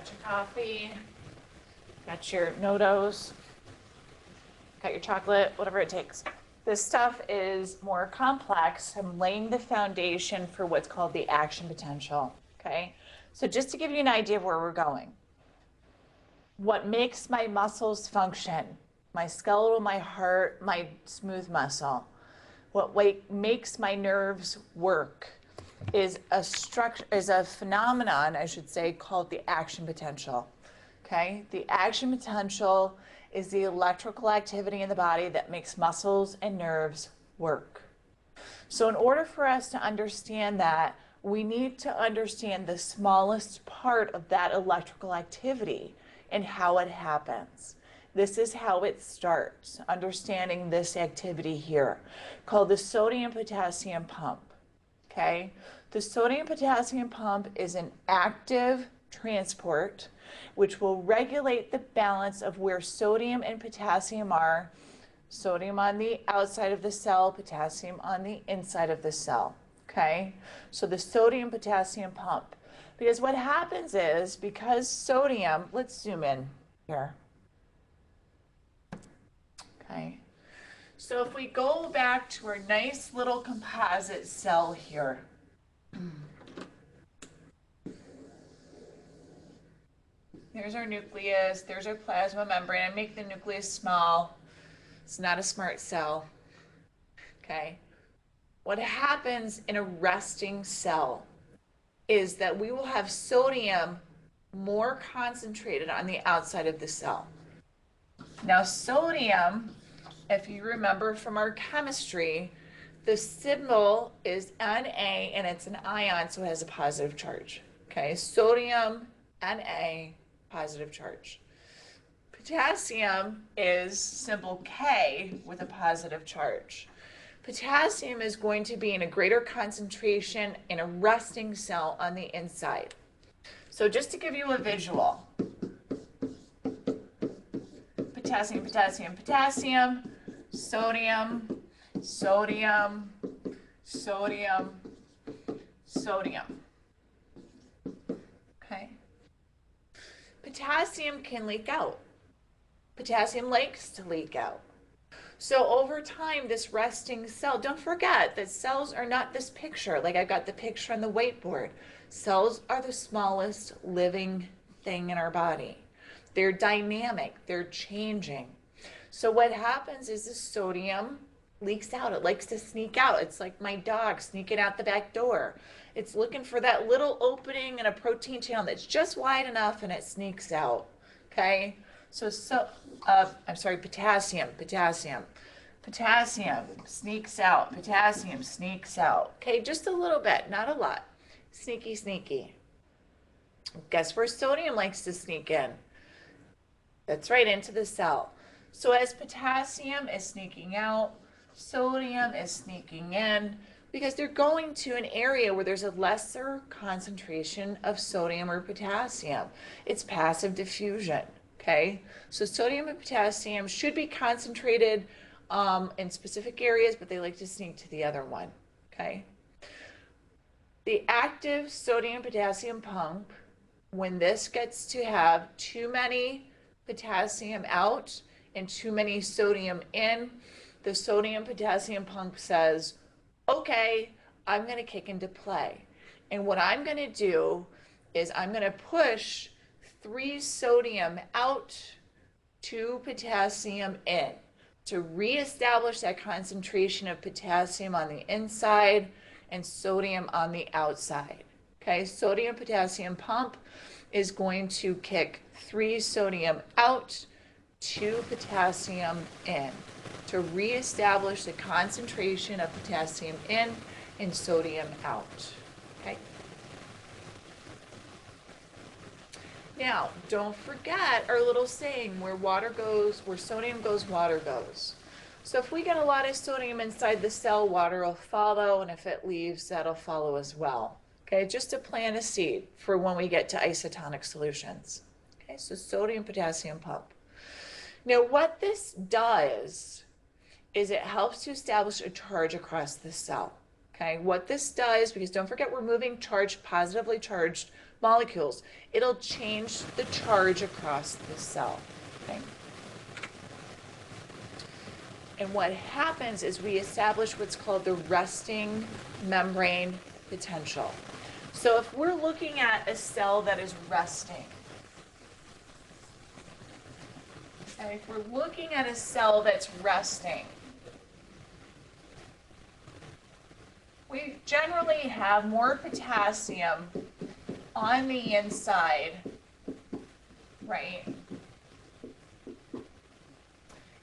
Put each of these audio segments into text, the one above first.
Got your coffee, got your no-dos, got your chocolate, whatever it takes. This stuff is more complex. I'm laying the foundation for what's called the action potential, okay? So just to give you an idea of where we're going. What makes my muscles function, my skeletal, my heart, my smooth muscle, what makes my nerves work is a phenomenon, I should say, called the action potential. Okay? The action potential is the electrical activity in the body that makes muscles and nerves work. So in order for us to understand that, we need to understand the smallest part of that electrical activity and how it happens. This is how it starts, understanding this activity here, called the sodium-potassium pump. Okay? The sodium-potassium pump is an active transport which will regulate the balance of where sodium and potassium are, sodium on the outside of the cell, potassium on the inside of the cell. Okay? So the sodium-potassium pump. Because what happens is, because sodium, let's zoom in here. Okay. So if we go back to our nice little composite cell here. There's our nucleus, there's our plasma membrane. I make the nucleus small. It's not a smart cell. Okay. What happens in a resting cell is that we will have sodium more concentrated on the outside of the cell. Now sodium, if you remember from our chemistry, the symbol is Na and it's an ion, so it has a positive charge. Okay, sodium, Na, positive charge. Potassium is symbol K with a positive charge. Potassium is going to be in a greater concentration in a resting cell on the inside. So just to give you a visual, potassium, potassium, potassium, sodium, sodium, sodium, sodium. Okay. Potassium can leak out. Potassium likes to leak out. So over time, this resting cell, don't forget that cells are not this picture, like I've got the picture on the whiteboard. Cells are the smallest living thing in our body. They're dynamic, they're changing. So what happens is the sodium leaks out. It likes to sneak out. It's like my dog sneaking out the back door. It's looking for that little opening in a protein channel that's just wide enough and it sneaks out. Okay? Potassium sneaks out, potassium sneaks out. Okay, just a little bit, not a lot. Sneaky, sneaky. Guess where sodium likes to sneak in? That's right, into the cell. So as potassium is sneaking out, sodium is sneaking in, because they're going to an area where there's a lesser concentration of sodium or potassium. It's passive diffusion. Okay, so sodium and potassium should be concentrated in specific areas, but they like to sneak to the other one. Okay, the active sodium-potassium pump, when this gets to have too many potassium out and too many sodium in, the sodium-potassium pump says, okay, I'm going to kick into play. And what I'm going to do is I'm going to push 3 sodium out, 2 potassium in to reestablish that concentration of potassium on the inside and sodium on the outside. Okay, sodium-potassium pump is going to kick 3 sodium out, 2 potassium in to reestablish the concentration of potassium in and sodium out. Okay. Now, don't forget our little saying, where water goes, where sodium goes, water goes. So if we get a lot of sodium inside the cell, water will follow, and if it leaves, that'll follow as well. Okay, just to plant a seed for when we get to isotonic solutions. Okay, so sodium-potassium pump. Now, what this does is it helps to establish a charge across the cell. Okay, what this does, because don't forget we're moving charged, positively charged molecules. It'll change the charge across the cell. Okay? And what happens is we establish what's called the resting membrane potential. So if we're looking at a cell that is resting, and if we're looking at a cell that's resting, we generally have more potassium on the inside, right?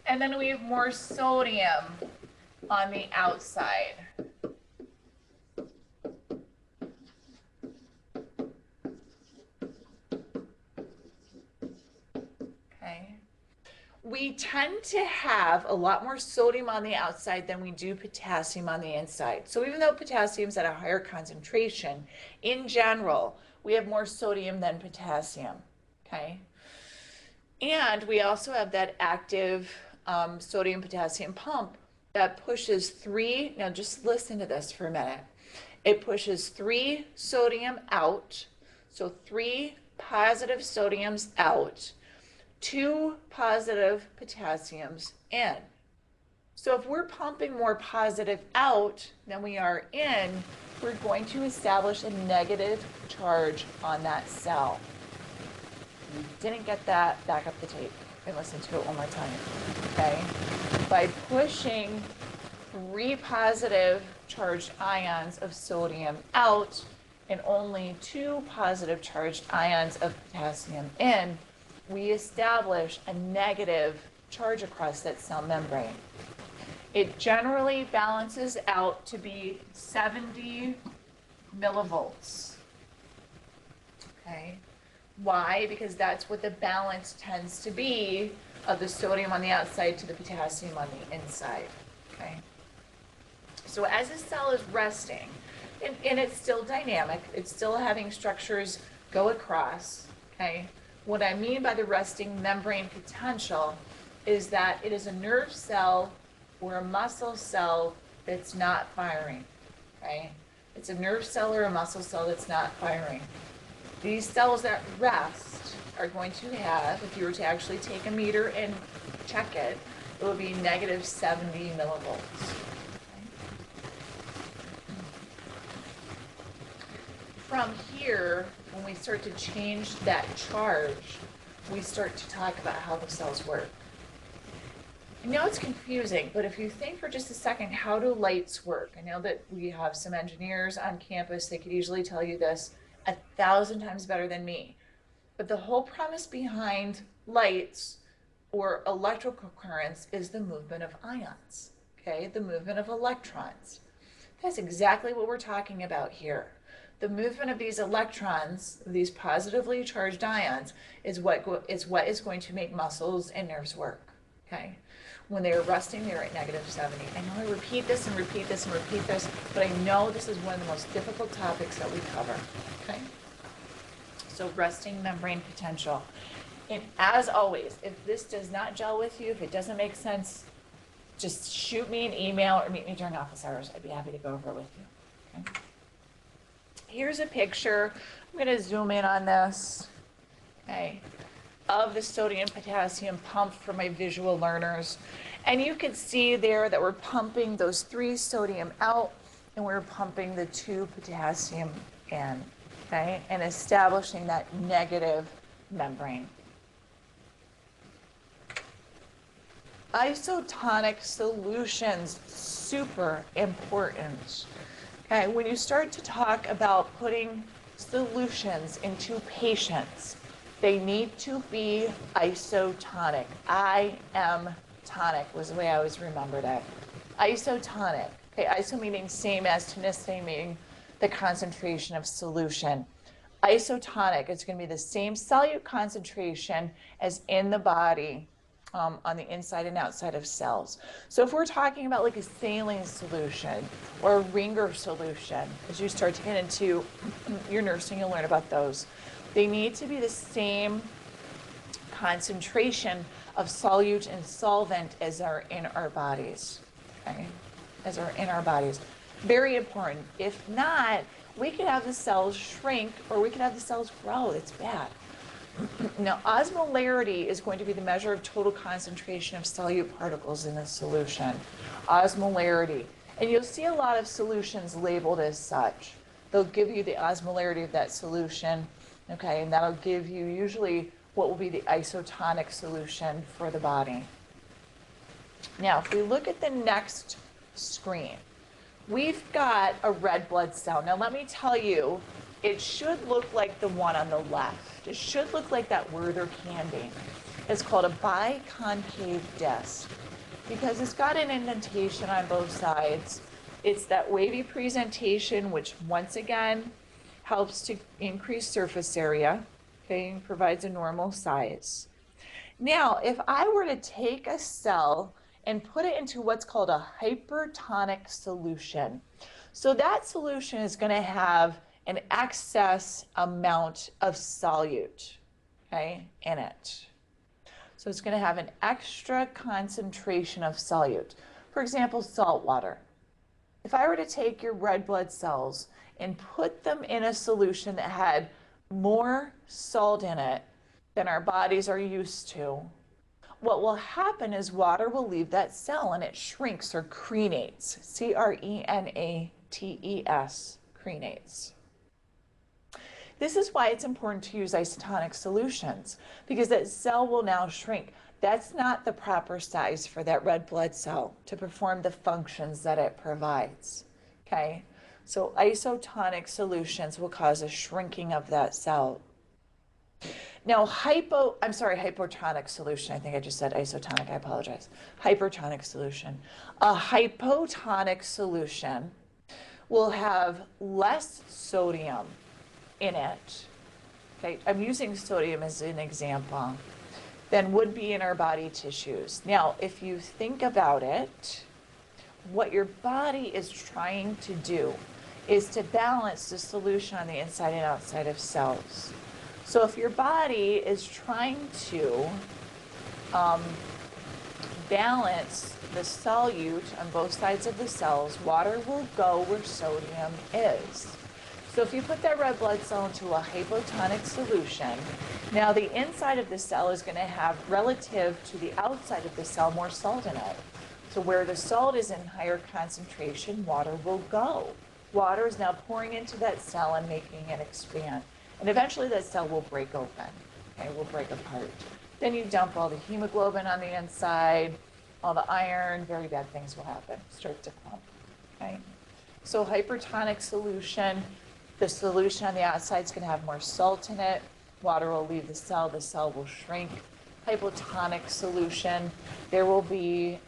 And then we have more sodium on the outside. Okay. We tend to have a lot more sodium on the outside than we do potassium on the inside. So even though potassium is at a higher concentration, in general, we have more sodium than potassium. Okay. And we also have that active sodium potassium pump that pushes three, now just listen to this for a minute. It pushes 3 sodium out, so 3 positive sodiums out, 2 positive potassiums in. So if we're pumping more positive out than we are in, we're going to establish a negative charge on that cell. If you didn't get that, back up the tape and listen to it one more time, okay? By pushing 3 positive charged ions of sodium out and only 2 positive charged ions of potassium in, we establish a negative charge across that cell membrane. It generally balances out to be 70 millivolts, okay? Why? Because that's what the balance tends to be of the sodium on the outside to the potassium on the inside, okay? So as a cell is resting, and it's still dynamic, it's still having structures go across, okay? What I mean by the resting membrane potential is that it is a nerve cell or a muscle cell that's not firing, okay? It's a nerve cell or a muscle cell that's not firing. These cells that rest are going to have, if you were to actually take a meter and check it, it would be negative 70 millivolts. Okay? From here, when we start to change that charge, we start to talk about how the cells work. I know it's confusing, but if you think for just a second, how do lights work? I know that we have some engineers on campus, they could easily tell you this 1,000 times better than me. But the whole premise behind lights or electrical currents is the movement of ions, okay? The movement of electrons. That's exactly what we're talking about here. The movement of these electrons, these positively charged ions, is what is going to make muscles and nerves work, okay? When they are resting, they're at negative 70. I know I repeat this and repeat this and repeat this, but I know this is one of the most difficult topics that we cover, okay? So resting membrane potential. And as always, if this does not gel with you, if it doesn't make sense, just shoot me an email or meet me during office hours. I'd be happy to go over it with you, okay? Here's a picture. I'm going to zoom in on this, okay, of the sodium potassium pump for my visual learners. And you can see there that we're pumping those 3 sodium out and we're pumping the 2 potassium in, okay, and establishing that negative membrane. Isotonic solutions, super important. Okay, when you start to talk about putting solutions into patients, they need to be isotonic. I-M-tonic was the way I always remembered it. Isotonic. Okay, iso meaning same as, tonicity meaning the concentration of solution. Isotonic is going to be the same solute concentration as in the body on the inside and outside of cells. So if we're talking about like a saline solution or a ringer solution, as you start to get into your nursing, you'll learn about those. They need to be the same concentration of solute and solvent as are in our bodies, okay? As are in our bodies. Very important. If not, We can have the cells shrink or we can have the cells grow. It's bad. Now, osmolarity is going to be the measure of total concentration of solute particles in a solution. Osmolarity. And you'll see a lot of solutions labeled as such. They'll give you the osmolarity of that solution, okay, and that'll give you usually what will be the isotonic solution for the body. Now, if we look at the next screen, we've got a red blood cell. Now, let me tell you, it should look like the one on the left. It should look like that Werther candy. It's called a biconcave disc because it's got an indentation on both sides. It's that wavy presentation, which once again helps to increase surface area, okay, and provides a normal size. Now, if I were to take a cell and put it into what's called a hypertonic solution, so that solution is going to have an excess amount of solute, okay, in it. So it's going to have an extra concentration of solute. For example, salt water. If I were to take your red blood cells and put them in a solution that had more salt in it than our bodies are used to, what will happen is water will leave that cell and it shrinks or crenates. C-R-E-N-A-T-E-S, crenates. This is why it's important to use isotonic solutions, because that cell will now shrink. That's not the proper size for that red blood cell to perform the functions that it provides, okay? So isotonic solutions will cause a shrinking of that cell. Now, hypotonic solution, I think I just said isotonic, I apologize. Hypertonic solution. A hypotonic solution will have less sodium in it, okay, I'm using sodium as an example, than would be in our body tissues. Now, if you think about it, what your body is trying to do is to balance the solution on the inside and outside of cells. So if your body is trying to balance the solute on both sides of the cells, water will go where sodium is. So if you put that red blood cell into a hypotonic solution, now the inside of the cell is going to have, relative to the outside of the cell, more salt in it. So where the salt is in higher concentration, water will go. Water is now pouring into that cell and making it expand. And eventually that cell will break open, okay, will break apart. Then you dump all the hemoglobin on the inside, all the iron, very bad things will happen, start to clump, okay? So hypertonic solution, the solution on the outside is going to have more salt in it. Water will leave the cell will shrink. Hypotonic solution, there will be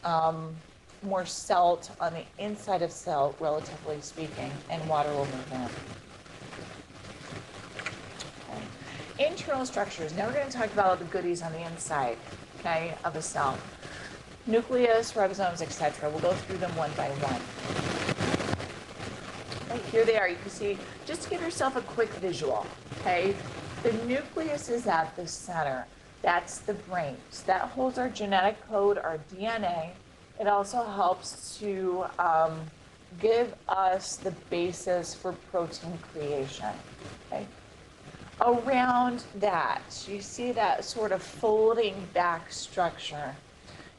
more salt on the inside of cell, relatively speaking, and water will move in. Okay. Internal structures. Now we're going to talk about all the goodies on the inside, okay, of a cell. Nucleus, ribosomes, etc. We'll go through them one by one. Here they are. You can see, just to give yourself a quick visual, okay? The nucleus is at the center. That's the brains. That holds our genetic code, our DNA. It also helps to give us the basis for protein creation, okay? Around that, you see that sort of folding back structure.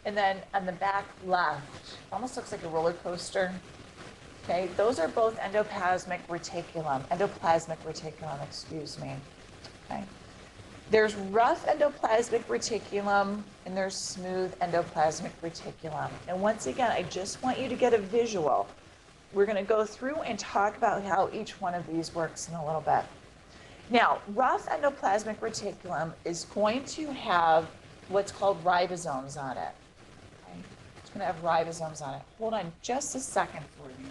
And then on the back left, almost looks like a roller coaster. Okay, those are both endoplasmic reticulum, excuse me. Okay. There's rough endoplasmic reticulum and there's smooth endoplasmic reticulum. And once again, I just want you to get a visual. We're going to go through and talk about how each one of these works in a little bit. Now, rough endoplasmic reticulum is going to have what's called ribosomes on it. Okay. It's going to have ribosomes on it. Hold on just a second for me.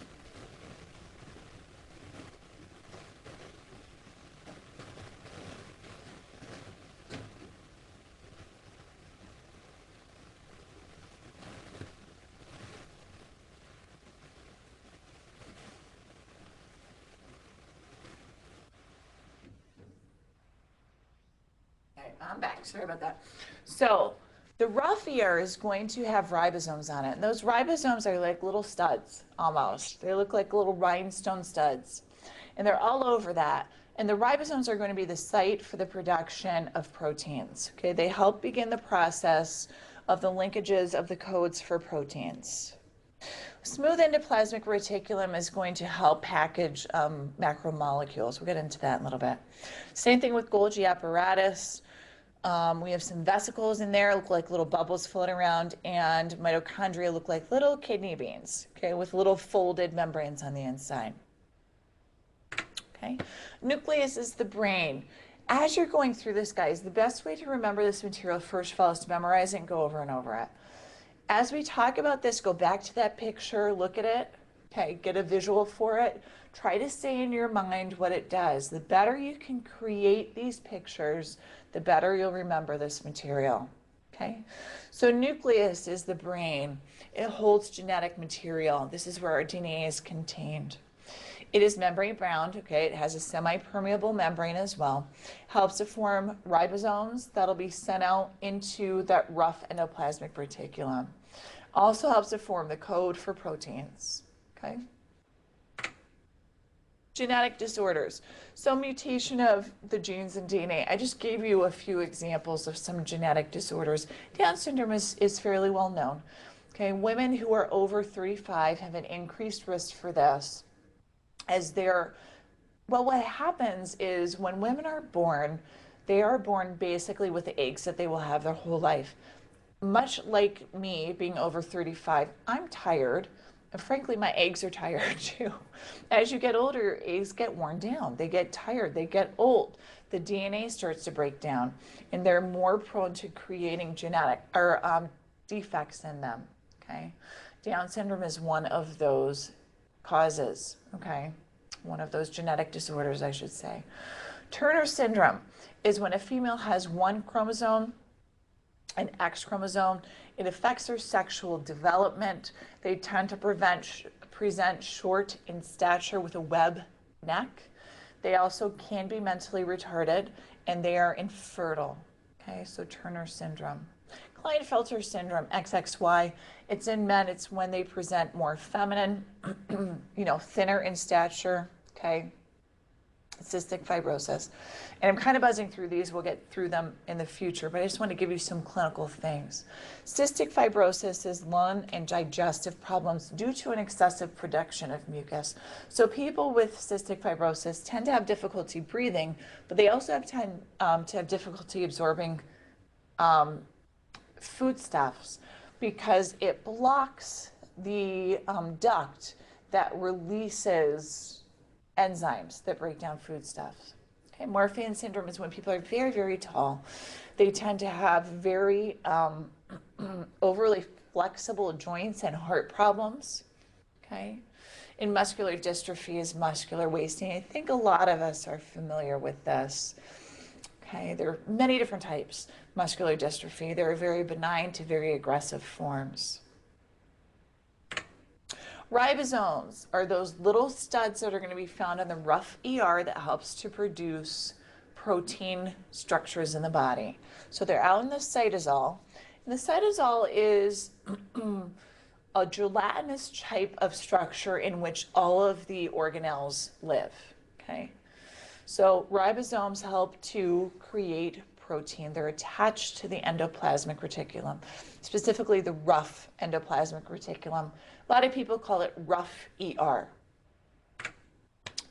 I'm back. Sorry about that. So the rough ear is going to have ribosomes on it. And those ribosomes are like little studs almost. They look like little rhinestone studs. and they're all over that. And the ribosomes are going to be the site for the production of proteins. Okay, they help begin the process of the linkages of the codes for proteins. Smooth endoplasmic reticulum is going to help package macromolecules. We'll get into that in a little bit. Same thing with Golgi apparatus. We have some vesicles in there, look like little bubbles floating around, and mitochondria look like little kidney beans, okay, with little folded membranes on the inside. Okay, nucleus is the brain. As you're going through this, guys, the best way to remember this material, first of all, is to memorize it and go over and over it. As we talk about this, go back to that picture, look at it, okay, get a visual for it. Try to say in your mind what it does. The better you can create these pictures, the better you'll remember this material, okay? So nucleus is the brain. It holds genetic material. This is where our DNA is contained. It is membrane bound, okay? It has a semi-permeable membrane as well. Helps to form ribosomes that'll be sent out into that rough endoplasmic reticulum. Also helps to form the code for proteins, okay? Genetic disorders. So mutation of the genes and DNA. I just gave you a few examples of some genetic disorders. Down syndrome is fairly well known. Okay, women who are over 35 have an increased risk for this as they're, well, what happens is when women are born, they are born basically with the eggs that they will have their whole life. Much like me being over 35, I'm tired. And frankly, my eggs are tired too. As you get older, your eggs get worn down. They get tired. They get old. The DNA starts to break down, and they're more prone to creating genetic or defects in them. Okay, Down syndrome is one of those causes. Okay, one of those genetic disorders, I should say. Turner syndrome is when a female has one chromosome, an X chromosome. It affects their sexual development. They tend to present short in stature with a web neck. They also can be mentally retarded, and they are infertile. Okay, so Turner syndrome. Klinefelter syndrome, XXY, it's in men. It's when they present more feminine, thinner in stature, okay? Cystic fibrosis. And I'm kind of buzzing through these. We'll get through them in the future, but I just want to give you some clinical things. Cystic fibrosis is lung and digestive problems due to an excessive production of mucus. So people with cystic fibrosis tend to have difficulty breathing, but they also tend to have difficulty absorbing foodstuffs because it blocks the duct that releases enzymes that break down foodstuffs. Okay, Morphine syndrome is when people are very, very tall. They tend to have very overly flexible joints and heart problems. Okay, and muscular dystrophy is muscular wasting. I think a lot of us are familiar with this. Okay, there are many different types. Muscular dystrophy, there are very benign to very aggressive forms. Ribosomes are those little studs that are going to be found in the rough ER that helps to produce protein structures in the body. So they're out in the cytosol. And the cytosol is a gelatinous type of structure in which all of the organelles live. Okay? So ribosomes help to create protein. They're attached to the endoplasmic reticulum, specifically the rough endoplasmic reticulum. A lot of people call it rough ER.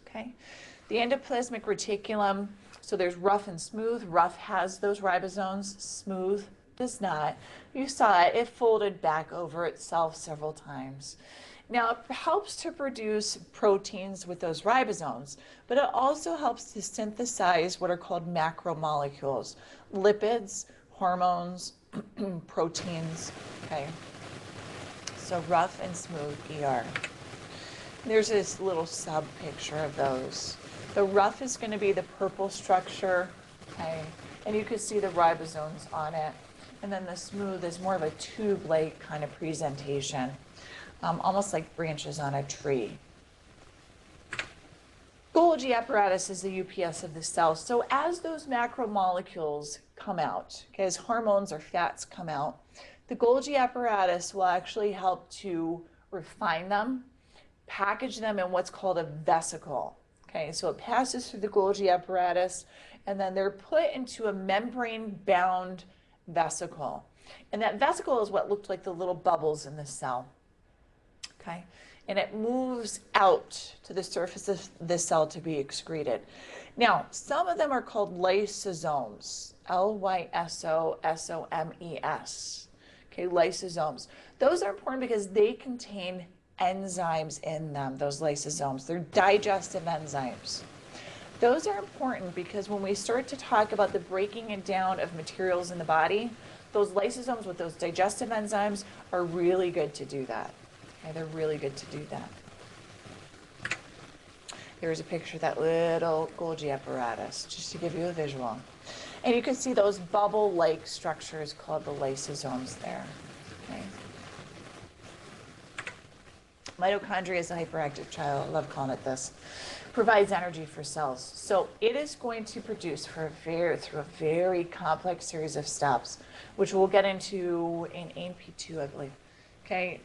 Okay, the endoplasmic reticulum, so there's rough and smooth. Rough has those ribosomes, smooth does not. You saw it, it folded back over itself several times. Now, it helps to produce proteins with those ribosomes, but it also helps to synthesize what are called macromolecules, lipids, hormones, proteins, okay? So rough and smooth ER. There's this little sub picture of those. The rough is going to be the purple structure, okay? And you can see the ribosomes on it. And then the smooth is more of a tube-like kind of presentation. Almost like branches on a tree. Golgi apparatus is the UPS of the cell. So as those macromolecules come out, okay, as hormones or fats come out, the Golgi apparatus will actually help to refine them, package them in what's called a vesicle. Okay, so it passes through the Golgi apparatus, and then they're put into a membrane-bound vesicle. And that vesicle is what looked like the little bubbles in the cell. Okay, and it moves out to the surface of the cell to be excreted. Now, some of them are called lysosomes, Lysosomes. Okay, lysosomes. Those are important because they contain enzymes in them, those lysosomes. They're digestive enzymes. Those are important because when we start to talk about the breaking down of materials in the body, those lysosomes with those digestive enzymes are really good to do that. Okay, they're really good to do that. Here's a picture of that little Golgi apparatus, just to give you a visual. And you can see those bubble-like structures called the lysosomes there. Okay. Mitochondria is a hyperactive child. I love calling it this. Provides energy for cells. So it is going to produce through a very complex series of steps, which we'll get into in AP2, I believe. Okay.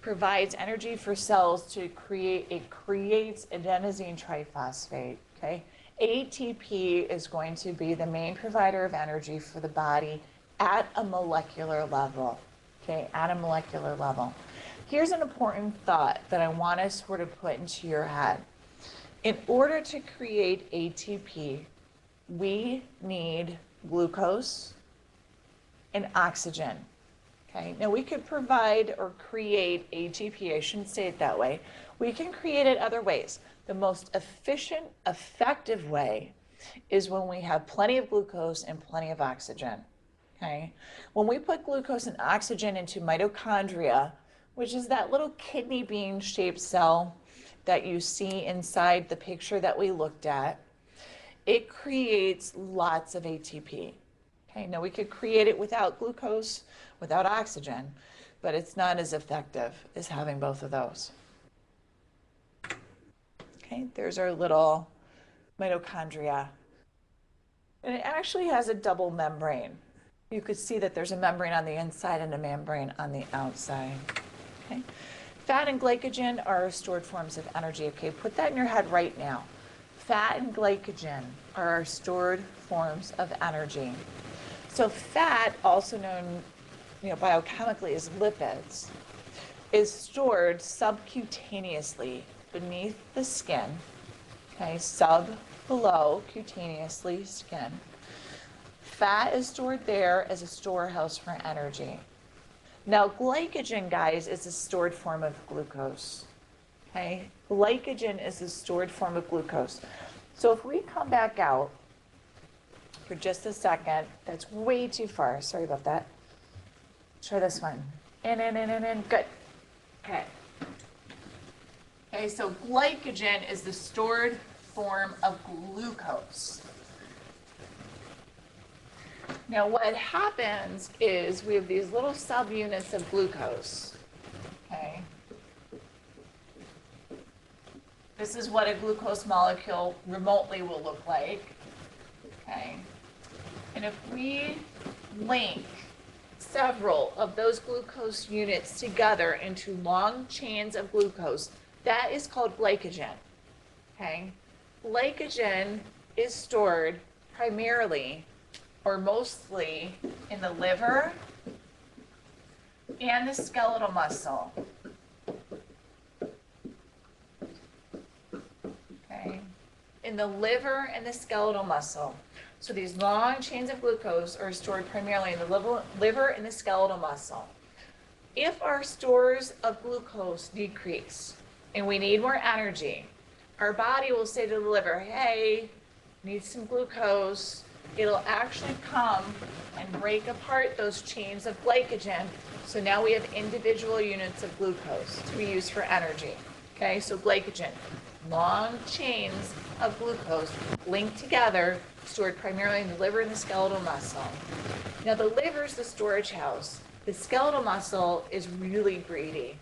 Provides energy for cells to creates adenosine triphosphate. Okay. ATP is going to be the main provider of energy for the body at a molecular level. Okay, at a molecular level. Here's an important thought that I want to sort of put into your head. In order to create ATP, we need glucose and oxygen. Okay, now we could provide or create ATP, I shouldn't say it that way. We can create it other ways. The most efficient, effective way is when we have plenty of glucose and plenty of oxygen. Okay? When we put glucose and oxygen into mitochondria, which is that little kidney bean shaped cell that you see inside the picture that we looked at, it creates lots of ATP. Okay, now we could create it without glucose, without oxygen, but it's not as effective as having both of those. Okay, there's our little mitochondria. And it actually has a double membrane. You could see that there's a membrane on the inside and a membrane on the outside. Okay. Fat and glycogen are stored forms of energy. Okay, put that in your head right now. Fat and glycogen are our stored forms of energy. So fat, also known biochemically as lipids, is stored subcutaneously beneath the skin, okay, below cutaneously skin. Fat is stored there as a storehouse for energy. Now, glycogen, guys, is a stored form of glucose. Okay? Glycogen is a stored form of glucose. So if we come back out for just a second, that's way too far. Sorry about that. Try this one. In. Good. Okay. Okay, so glycogen is the stored form of glucose. Now what happens is we have these little subunits of glucose. Okay. This is what a glucose molecule remotely will look like. Okay. And if we link several of those glucose units together into long chains of glucose, that is called glycogen. Okay? Glycogen is stored primarily or mostly in the liver and the skeletal muscle. Okay? In the liver and the skeletal muscle. So these long chains of glucose are stored primarily in the liver and the skeletal muscle. If our stores of glucose decrease and we need more energy, our body will say to the liver, hey, need some glucose. It'll actually come and break apart those chains of glycogen. So now we have individual units of glucose to be used for energy. Okay, so glycogen, long chains of glucose linked together, stored primarily in the liver and the skeletal muscle. Now the liver is the storage house. The skeletal muscle is really greedy.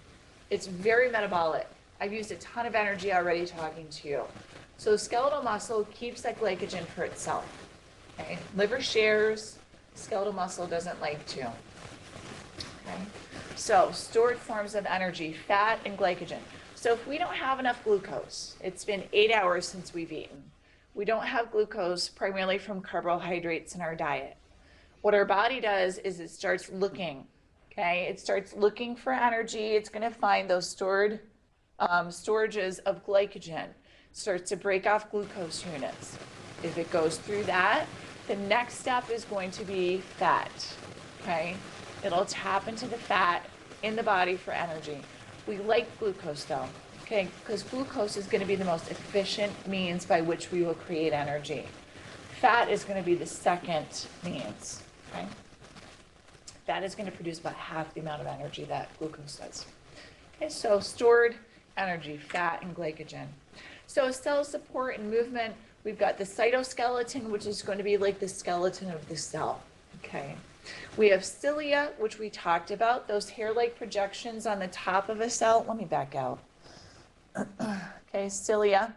It's very metabolic. I've used a ton of energy already talking to you. So the skeletal muscle keeps that glycogen for itself. Okay? Liver shares, skeletal muscle doesn't like to. Okay? So stored forms of energy, fat and glycogen. So if we don't have enough glucose, it's been 8 hours since we've eaten. We don't have glucose primarily from carbohydrates in our diet. What our body does is it starts looking, okay? It starts looking for energy. It's going to find those storages of glycogen. It starts to break off glucose units. If it goes through that, the next step is going to be fat, okay? It'll tap into the fat in the body for energy. We like glucose though, okay? Because glucose is going to be the most efficient means by which we will create energy. Fat is going to be the second means, okay? Fat is going to produce about half the amount of energy that glucose does. Okay, so stored energy, fat and glycogen. So cell support and movement, we've got the cytoskeleton, which is going to be like the skeleton of the cell, okay? We have cilia, which we talked about, those hair-like projections on the top of a cell. Let me back out. Okay, cilia.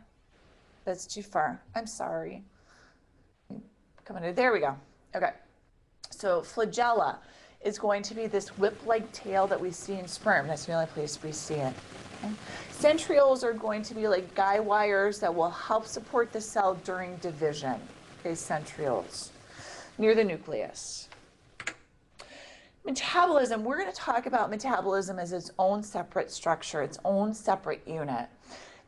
That's too far. I'm sorry. Come under. There we go. Okay. So flagella is going to be this whip-like tail that we see in sperm. That's the only place we see it. Okay. Centrioles are going to be like guy wires that will help support the cell during division. Okay, centrioles near the nucleus. Metabolism, we're going to talk about metabolism as its own separate structure, its own separate unit.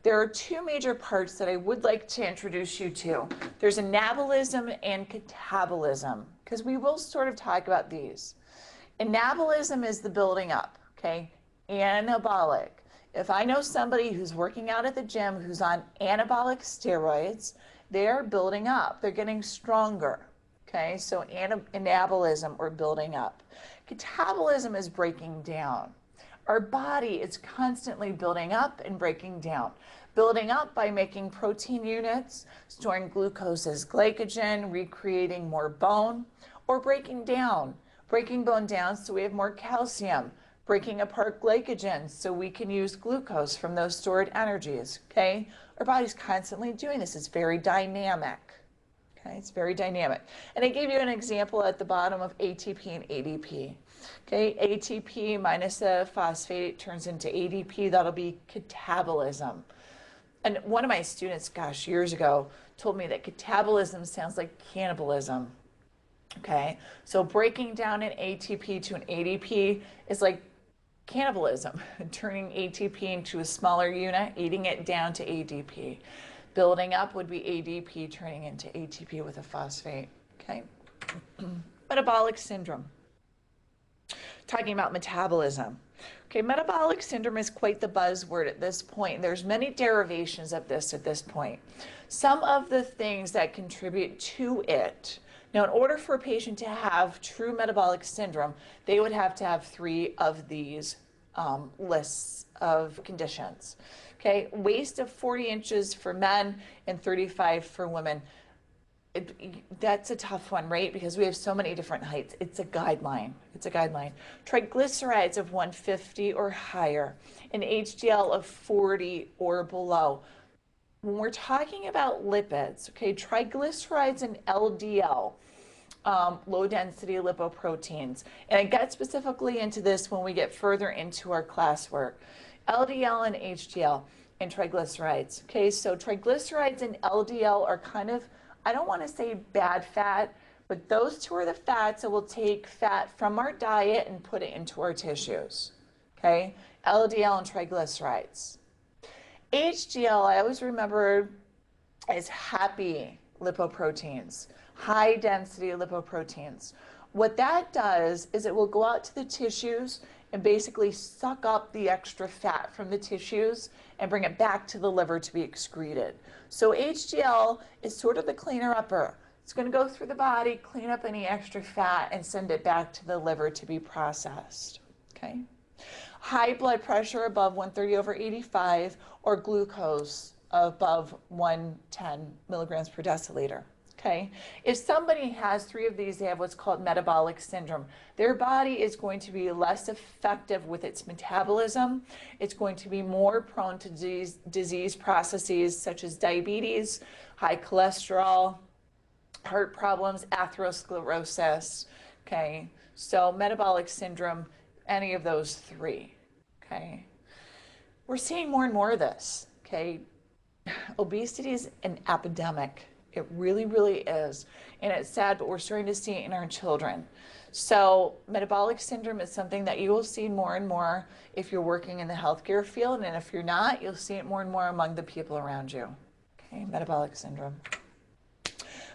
There are two major parts that I would like to introduce you to. There's anabolism and catabolism, because we will sort of talk about these. Anabolism is the building up, okay? Anabolic. If I know somebody who's working out at the gym who's on anabolic steroids, they're building up. They're getting stronger, okay? So anabolism, or building up. Catabolism is breaking down. Our body is constantly building up and breaking down. Building up by making protein units, storing glucose as glycogen, recreating more bone, or breaking bone down so we have more calcium, breaking apart glycogen so we can use glucose from those stored energies, okay? Our body's constantly doing this. It's very dynamic. Okay, it's very dynamic. And I gave you an example at the bottom of ATP and ADP. Okay, ATP minus a phosphate turns into ADP. That'll be catabolism. And one of my students, gosh, years ago, told me that catabolism sounds like cannibalism. Okay, so breaking down an ATP to an ADP is like cannibalism, turning ATP into a smaller unit, eating it down to ADP. Building up would be ADP turning into ATP with a phosphate, okay? Metabolic syndrome. Talking about metabolism. Okay, metabolic syndrome is quite the buzzword at this point. There's many derivations of this at this point. Some of the things that contribute to it. Now, in order for a patient to have true metabolic syndrome, they would have to have 3 of these lists of conditions. Okay, waist of 40 inches for men and 35 for women. That's a tough one, right? Because we have so many different heights. It's a guideline. It's a guideline. Triglycerides of 150 or higher, an HDL of 40 or below. When we're talking about lipids, okay, triglycerides and LDL, low density lipoproteins. And I get specifically into this when we get further into our classwork. LDL and HDL and triglycerides. Okay, so triglycerides and LDL are kind of, I don't want to say bad fat, but those two are the fats that will take fat from our diet and put it into our tissues. Okay, LDL and triglycerides. HDL, I always remember as happy lipoproteins, high density lipoproteins. What that does is it will go out to the tissues and basically suck up the extra fat from the tissues and bring it back to the liver to be excreted. So HDL is sort of the cleaner upper. It's going to go through the body, clean up any extra fat, and send it back to the liver to be processed. Okay? High blood pressure above 130/85 or glucose above 110 milligrams per deciliter. Okay, if somebody has 3 of these, they have what's called metabolic syndrome. Their body is going to be less effective with its metabolism. It's going to be more prone to disease processes such as diabetes, high cholesterol, heart problems, atherosclerosis. Okay, so metabolic syndrome, any of those 3. Okay. We're seeing more and more of this, okay? Obesity is an epidemic. It really, really is. And it's sad, but we're starting to see it in our children. So metabolic syndrome is something that you will see more and more if you're working in the healthcare field. And if you're not, you'll see it more and more among the people around you. Okay, metabolic syndrome.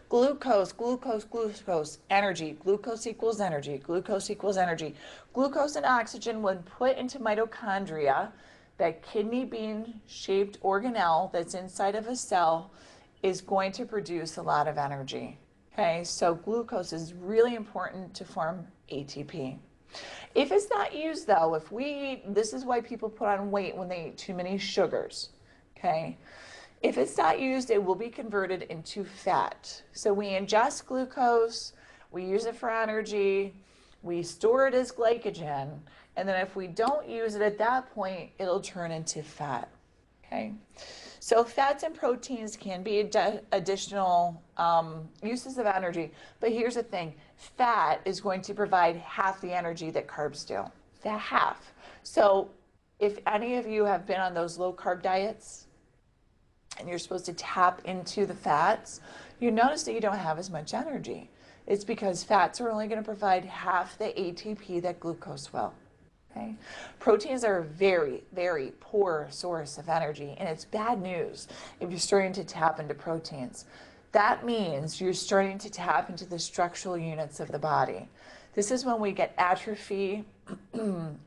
Glucose, glucose, glucose, energy. Glucose equals energy. Glucose equals energy. Glucose and oxygen, when put into mitochondria, that kidney bean shaped organelle that's inside of a cell, is going to produce a lot of energy. Okay, so glucose is really important to form ATP. If it's not used though, if we eat, this is why people put on weight when they eat too many sugars. Okay, if it's not used, it will be converted into fat. So we ingest glucose, we use it for energy, we store it as glycogen, and then if we don't use it at that point, it'll turn into fat. Okay, so fats and proteins can be additional uses of energy, but here's the thing, fat is going to provide half the energy that carbs do, the half. So if any of you have been on those low carb diets and you're supposed to tap into the fats, you notice that you don't have as much energy. It's because fats are only going to provide half the ATP that glucose will. Okay. Proteins are a very, very poor source of energy, and it's bad news if you're starting to tap into proteins. That means you're starting to tap into the structural units of the body. This is when we get atrophy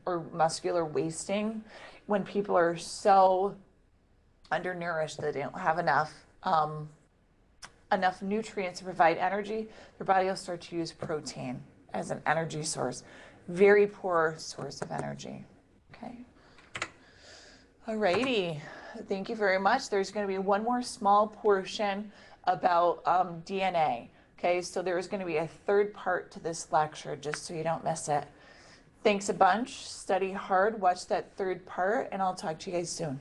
or muscular wasting, when people are so undernourished that they don't have enough nutrients to provide energy. Their body will start to use protein as an energy source. Very poor source of energy. Okay. Alrighty. Thank you very much. There's going to be one more small portion about DNA. Okay, so there's going to be a third part to this lecture, just so you don't miss it. Thanks a bunch. Study hard. Watch that third part, and I'll talk to you guys soon.